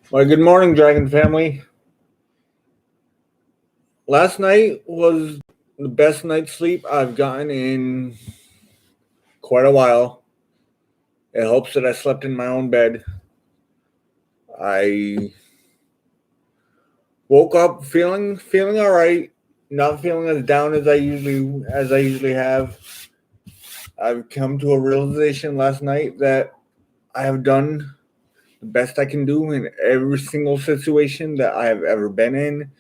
Well, good morning, Dragon family. Last night was the best night's sleep I've gotten in quite a while. It helps that I slept in my own bed. I woke up feeling all right, not feeling as down as I usually have. I've come to a realization last night that I have done the best I can do in every single situation that I have ever been in,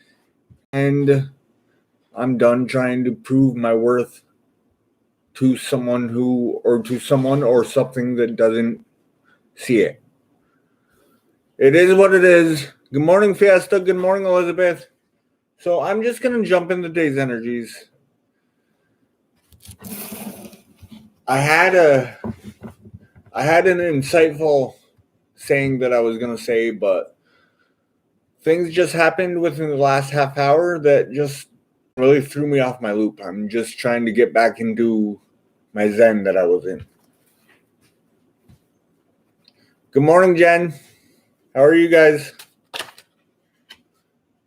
and I'm done trying to prove my worth to someone or something that doesn't see it. It is what it is. Good morning, Fiesta. Good morning, Elizabeth. So I'm just going to jump into today's energies. I had an insightful saying that I was going to say, but things just happened within the last half hour that just really threw me off my loop. I'm just trying to get back into my zen that I was in. Good morning, Jen. How are you guys?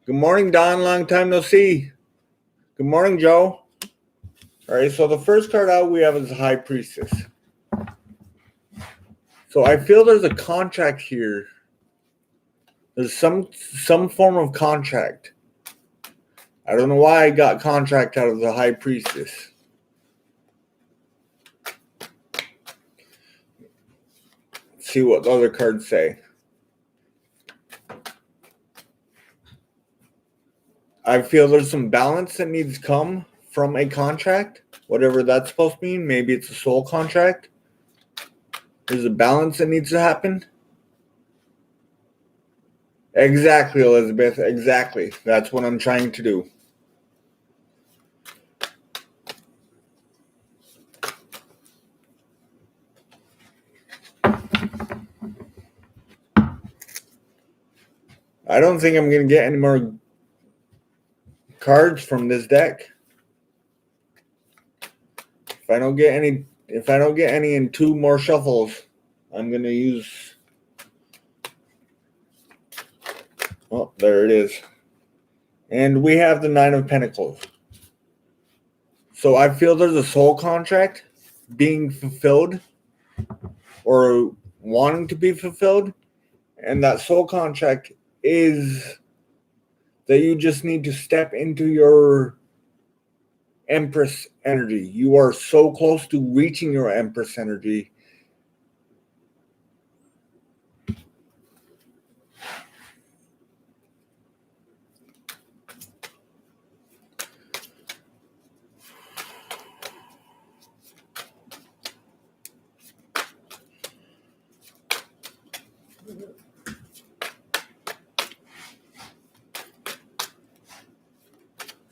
Good morning, Don. Long time no see. Good morning, Joe. All right, so the first card out we have is the High Priestess. So I feel there's a contract here. There's some form of contract. I don't know why I got contract out of the High Priestess. Let's see what the other cards say. I feel there's some balance that needs to come from a contract, whatever that's supposed to mean. Maybe it's a soul contract. There's a balance that needs to happen. Exactly, Elizabeth. Exactly. That's what I'm trying to do. I don't think I'm going to get any more cards from this deck. If I don't get any in two more shuffles, I'm going to use... Oh, there it is. And we have the Nine of Pentacles. So I feel there's a soul contract being fulfilled or wanting to be fulfilled. And that soul contract is that you just need to step into your Empress energy. You are so close to reaching your Empress energy.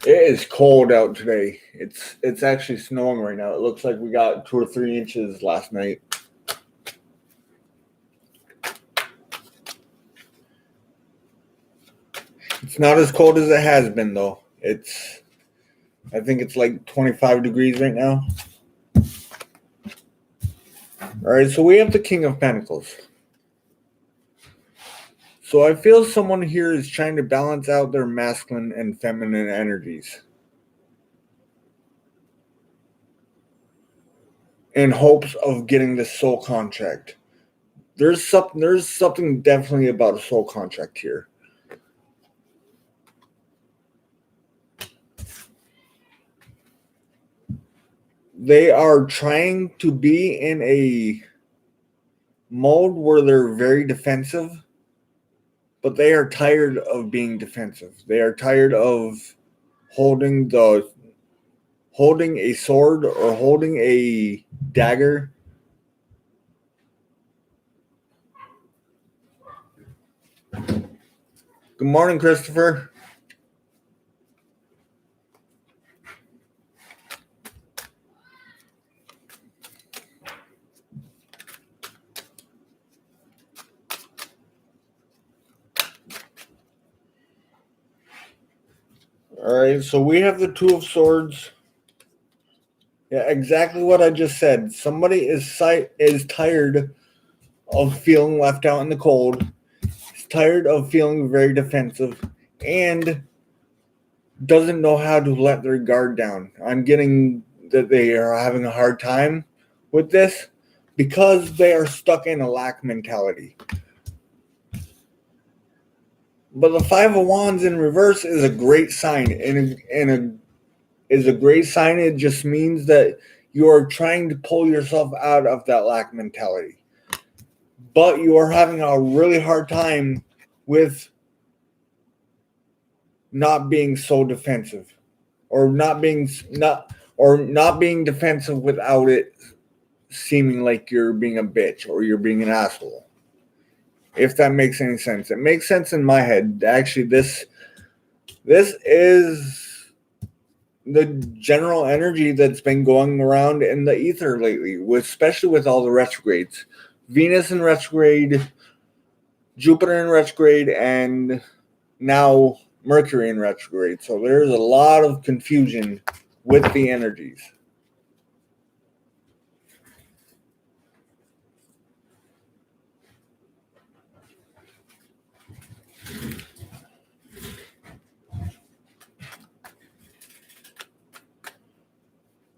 It is cold out today. It's actually snowing right now. It looks like we got 2 or 3 inches last night. It's not as cold as it has been though. I think it's like 25 degrees right now. All right, so we have the King of Pentacles. So I feel someone here is trying to balance out their masculine and feminine energies in hopes of getting the soul contract. There's something definitely about a soul contract here. They are trying to be in a mode where they're very defensive, but they are tired of being defensive. They are tired of holding a sword or holding a dagger. Good morning, Christopher. All right, so we have the Two of Swords. Yeah, exactly what I just said. Somebody is tired of feeling left out in the cold. tired of feeling very defensive and doesn't know how to let their guard down. I'm getting that they are having a hard time with this because they are stuck in a lack mentality. But the Five of Wands in reverse is a great sign, is a great sign. It just means that you are trying to pull yourself out of that lack mentality. But you are having a really hard time with not being so defensive, or not being defensive without it seeming like you're being a bitch or you're being an asshole. If that makes any sense. It makes sense in my head. Actually, this is the general energy that's been going around in the ether lately, especially with all the retrogrades. Venus in retrograde, Jupiter in retrograde, and now Mercury in retrograde. So there's a lot of confusion with the energies.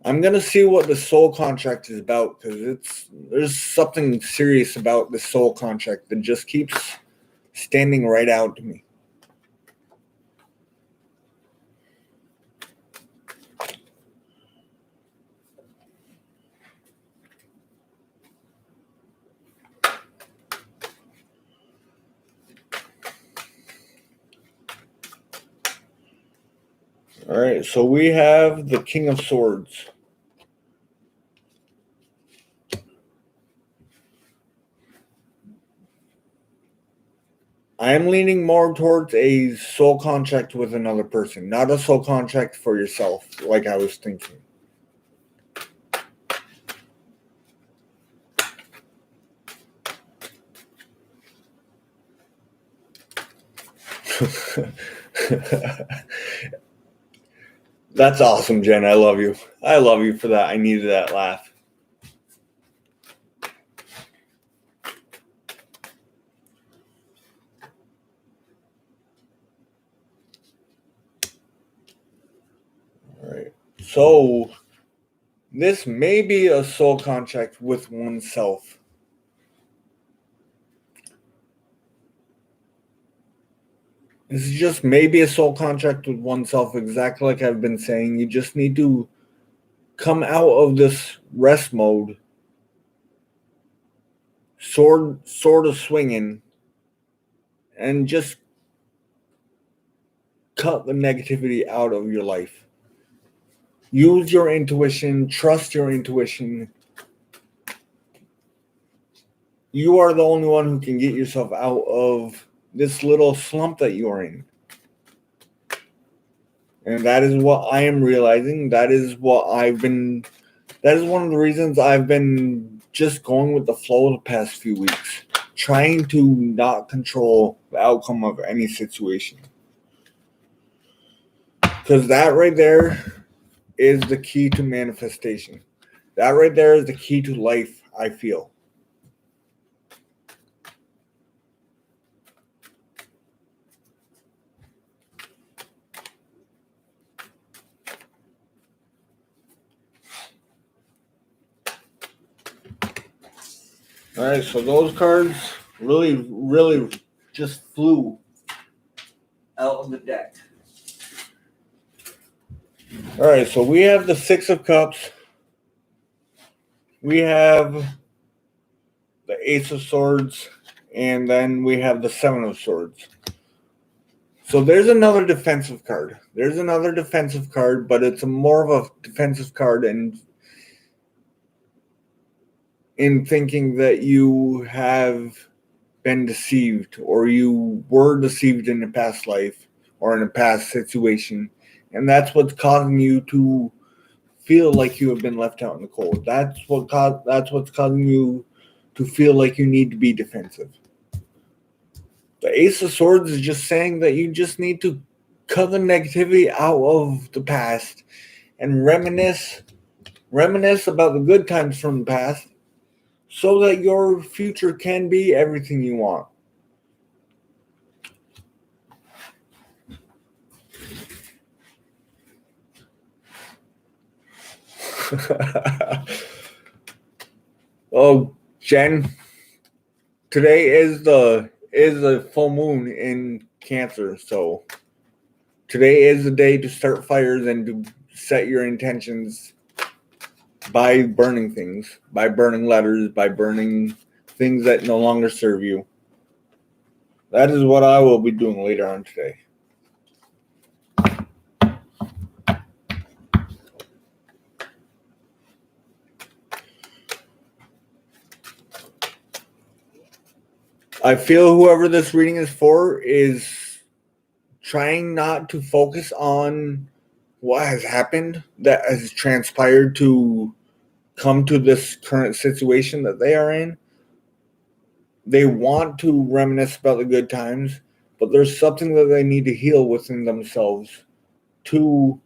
I'm going to see what the soul contract is about, because there's something serious about the soul contract that just keeps standing right out to me. All right, so we have the King of Swords. I am leaning more towards a soul contract with another person, not a soul contract for yourself, like I was thinking. That's awesome, Jen. I love you. I love you for that. I needed that laugh. All right. So this may be a soul contract with oneself. This is just maybe a soul contract with oneself, exactly like I've been saying. You just need to come out of this rest mode, sort of swinging, and just cut the negativity out of your life. Use your intuition, trust your intuition. You are the only one who can get yourself out of this little slump that you are in. And that is what I am realizing. That is one of the reasons I've been just going with the flow the past few weeks, trying to not control the outcome of any situation. Because that right there is the key to manifestation. That right there is the key to life, I feel. All right, so those cards really just flew out of the deck. All right, so we have the Six of Cups. We have the Ace of Swords, and then we have the Seven of Swords. So there's another defensive card. But it's more of a defensive card in thinking that you have been deceived, or you were deceived in a past life or in a past situation, and that's what's causing you to feel like you have been left out in the cold. That's what's causing you to feel like you need to be defensive. The Ace of Swords is just saying that you just need to cut the negativity out of the past and reminisce about the good times from the past, so that your future can be everything you want. Oh, Jen, today is the full moon in Cancer, so today is the day to start fires and to set your intentions by burning things, by burning letters, by burning things that no longer serve you. That is what I will be doing later on today. I feel whoever this reading is for is trying not to focus on what has happened that has transpired to come to this current situation that they are in. They want to reminisce about the good times, but there's something that they need to heal within themselves to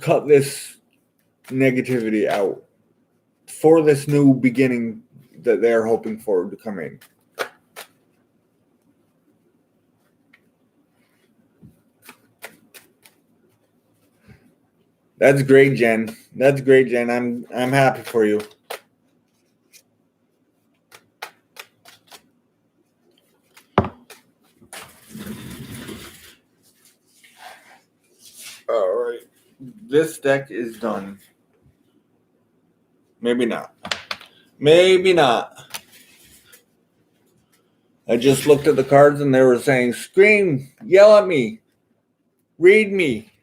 cut this negativity out for this new beginning that they're hoping for to come in. That's great, Jen. That's great, Jen. I'm happy for you. All right. This deck is done. Maybe not. Maybe not. I just looked at the cards and they were saying, scream, yell at me, read me.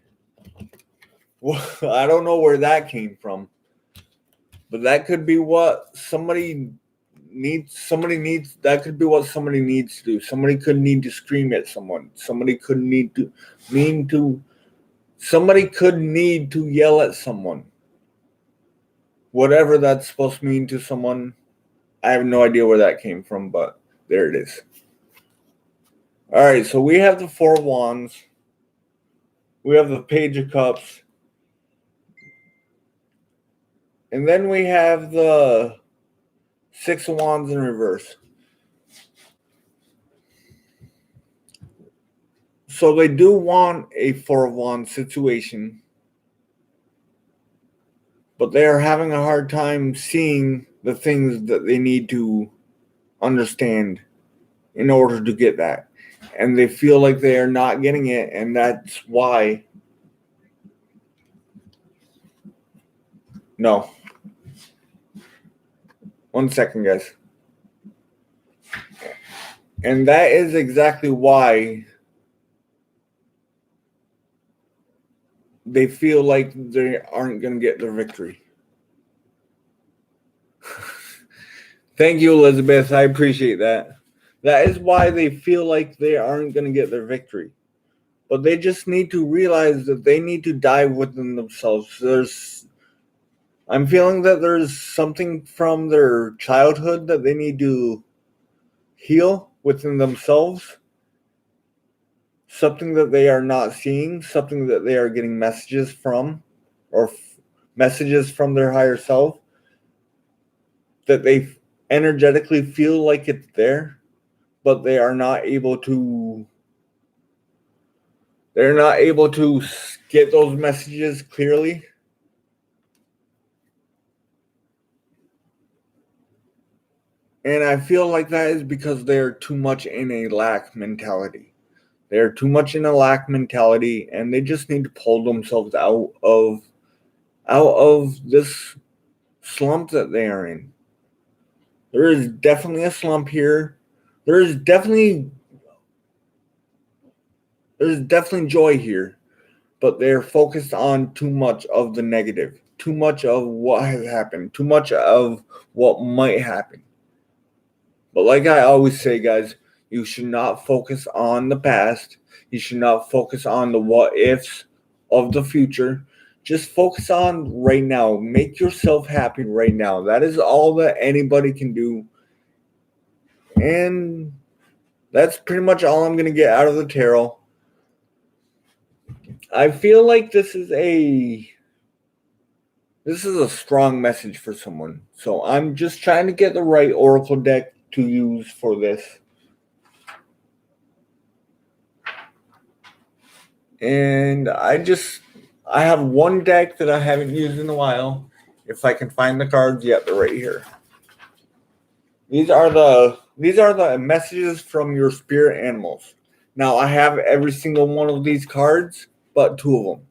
Well, I don't know where that came from. But that could be what somebody needs. That could be what somebody needs to do. Somebody could need to scream at someone. Somebody could need to yell at someone. Whatever that's supposed to mean to someone, I have no idea where that came from, but there it is. All right, so we have the Four of Wands. We have the Page of Cups. And then we have the Six of Wands in reverse. So they do want a Four of Wands situation, but they are having a hard time seeing the things that they need to understand in order to get that. And they feel like they are not getting it, and that's why. No. 1 second, guys. And that is exactly why they feel like they aren't going to get their victory. Thank you, Elizabeth. I appreciate that. That is why they feel like they aren't going to get their victory. But they just need to realize that they need to dive within themselves. I'm feeling that there's something from their childhood that they need to heal within themselves. Something that they are not seeing, something that they are getting messages from, or messages from their higher self, that they energetically feel like it's there, but they are not able to. They're not able to get those messages clearly. And I feel like that is because they're too much in a lack mentality. They're too much in a lack mentality, and they just need to pull themselves out of this slump that they are in. There is definitely a slump here. There's definitely joy here, but they're focused on too much of the negative, too much of what has happened, too much of what might happen. But like I always say, guys, you should not focus on the past. You should not focus on the what ifs of the future. Just focus on right now. Make yourself happy right now. That is all that anybody can do. And that's pretty much all I'm going to get out of the tarot. I feel like this is a strong message for someone. So I'm just trying to get the right oracle deck to use for this. And I just I have one deck that I haven't used in a while. If I can find the cards, yeah, they're right here. These are the messages from your spirit animals. Now I have every single one of these cards, but 2 of them.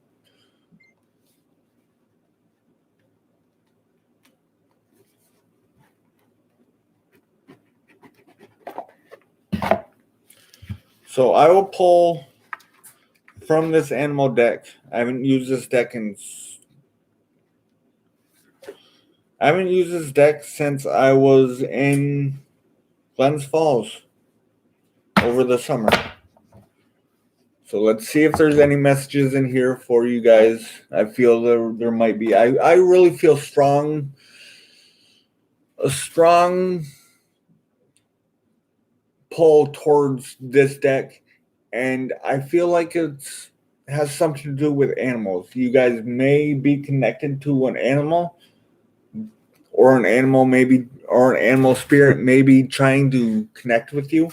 So I will pull from this animal deck. I haven't used this deck since I was in Glens Falls over the summer. So let's see if there's any messages in here for you guys. I feel there might be. I really feel a strong pull towards this deck, and I feel like it has something to do with animals. You guys may be connected to an animal, or an animal spirit may be trying to connect with you.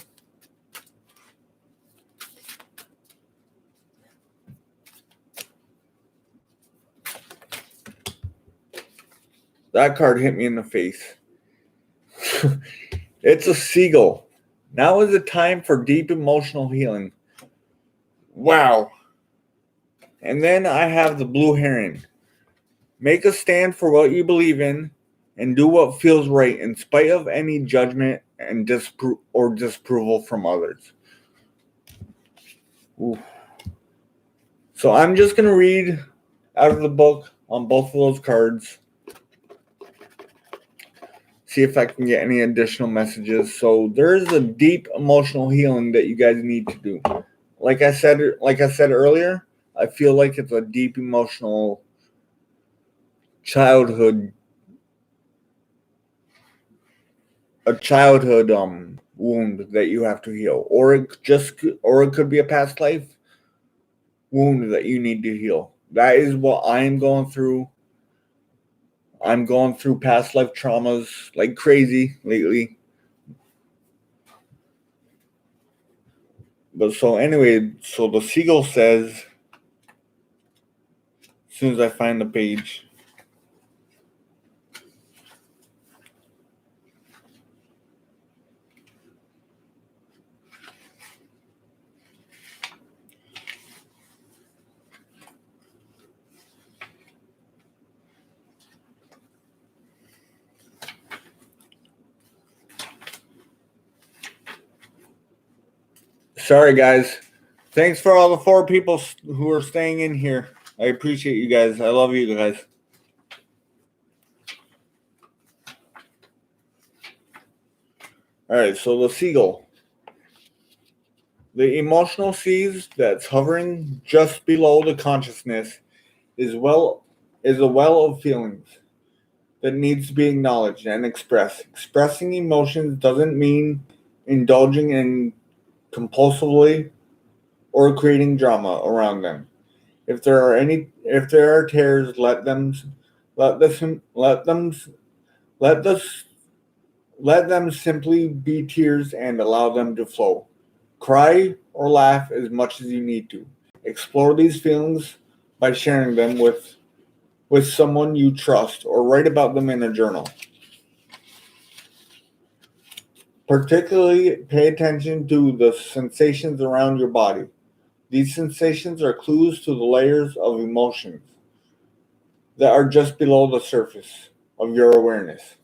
That card hit me in the face. It's a seagull. Now is the time for deep emotional healing. Wow. And then I have the Blue Heron. Make a stand for what you believe in and do what feels right in spite of any judgment and disapproval from others. Ooh. So I'm just going to read out of the book on both of those cards. See if I can get any additional messages. So there's a deep emotional healing that you guys need to do. Like I said earlier, I feel like it's a deep emotional childhood wound that you have to heal, or it could be a past life wound that you need to heal. That is what I am going through. I'm going through past life traumas like crazy lately. But so anyway, so the seagull says, as soon as I find the page, sorry guys. Thanks for all the 4 people who are staying in here. I appreciate you guys. I love you guys. All right, so the seagull. The emotional seas that's hovering just below the consciousness is a well of feelings that needs to be acknowledged and expressed. Expressing emotions doesn't mean indulging in compulsively or creating drama around them. If there are tears, let them simply be tears and allow them to flow. Cry or laugh as much as you need to. Explore these feelings by sharing them with someone you trust, or write about them in a journal. Particularly pay attention to the sensations around your body. These sensations are clues to the layers of emotions that are just below the surface of your awareness.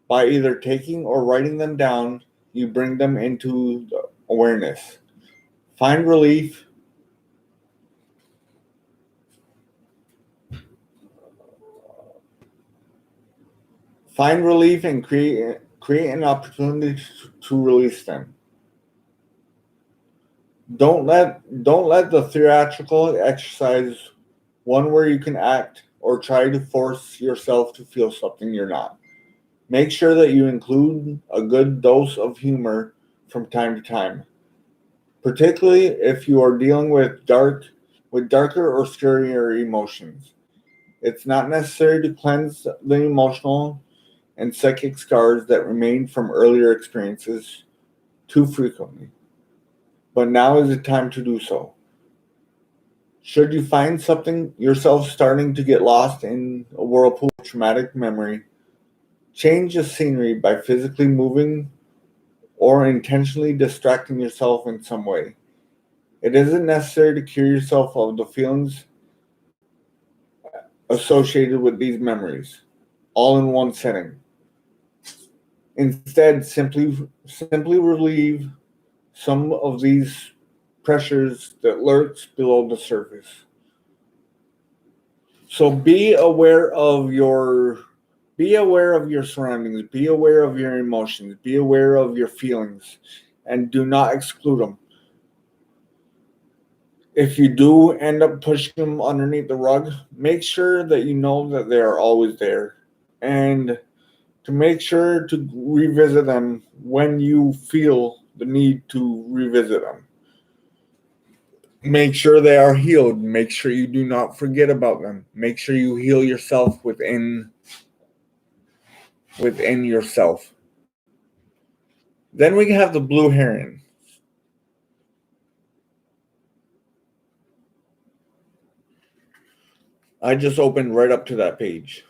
By either taking or writing them down, you bring them into the awareness. Find relief and create an opportunity to release them. Don't let the theatrical exercise one where you can act or try to force yourself to feel something you're not. Make sure that you include a good dose of humor from time to time, particularly if you are dealing with darker or scarier emotions. It's not necessary to cleanse the emotional and psychic scars that remain from earlier experiences too frequently. But now is the time to do so. Should you find yourself starting to get lost in a whirlpool of traumatic memory, change the scenery by physically moving or intentionally distracting yourself in some way. It isn't necessary to cure yourself of the feelings associated with these memories, all in one setting. Instead, simply relieve some of these pressures that lurks below the surface. So be aware of your surroundings, be aware of your emotions, be aware of your feelings, and do not exclude them. If you do end up pushing them underneath the rug, make sure that you know that they are always there, and to make sure to revisit them when you feel the need to revisit them. Make sure they are healed. Make sure you do not forget about them. Make sure you heal yourself within yourself. Then we have the Blue Heron. I just opened right up to that page.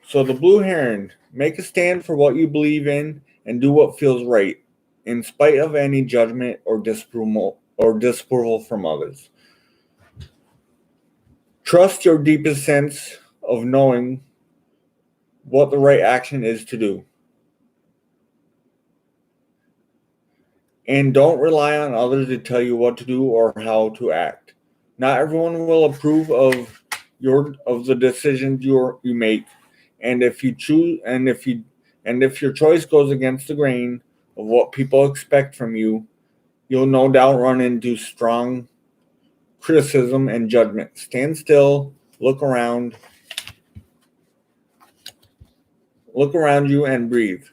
So the Blue Heron, make a stand for what you believe in and do what feels right, in spite of any judgment or disapproval from others. Trust your deepest sense of knowing what the right action is to do. And don't rely on others to tell you what to do or how to act. Not everyone will approve of the decisions you make, and if your choice goes against the grain of what people expect from you, you'll no doubt run into strong criticism and judgment. Stand still, look around you and breathe.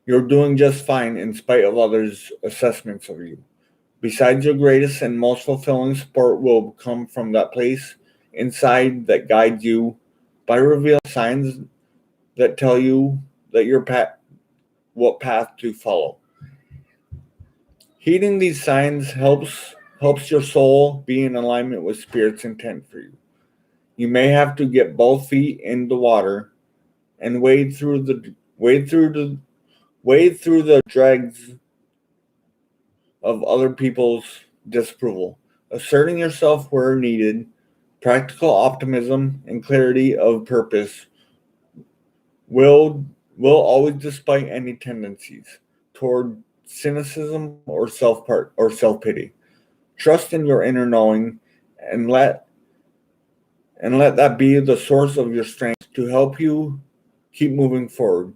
You're doing just fine in spite of others' assessments of you. Besides, your greatest and most fulfilling support will come from that place inside that guides you by revealing signs that tell you that what path to follow. Heeding these signs helps your soul be in alignment with Spirit's intent for you. You may have to get both feet in the water and wade through the dregs of other people's disapproval, asserting yourself where needed. Practical optimism and clarity of purpose will always despite any tendencies toward cynicism or self-pity. Trust in your inner knowing and let that be the source of your strength to help you keep moving forward.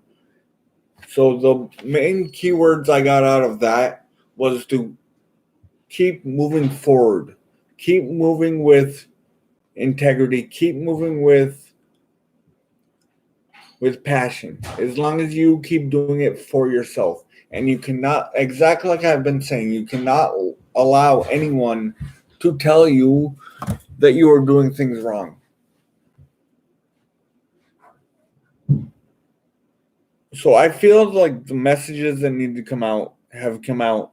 So the main keywords I got out of that was to keep moving forward, keep moving with integrity, keep moving with passion, as long as you keep doing it for yourself. And you cannot, exactly like I've been saying, you cannot allow anyone to tell you that you are doing things wrong. So I feel like the messages that need to come out have come out.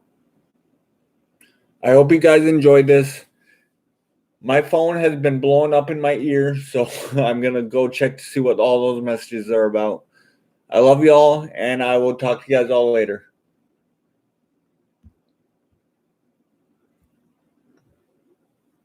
I hope you guys enjoyed this. My phone has been blowing up in my ear, so I'm going to go check to see what all those messages are about. I love you all, and I will talk to you guys all later.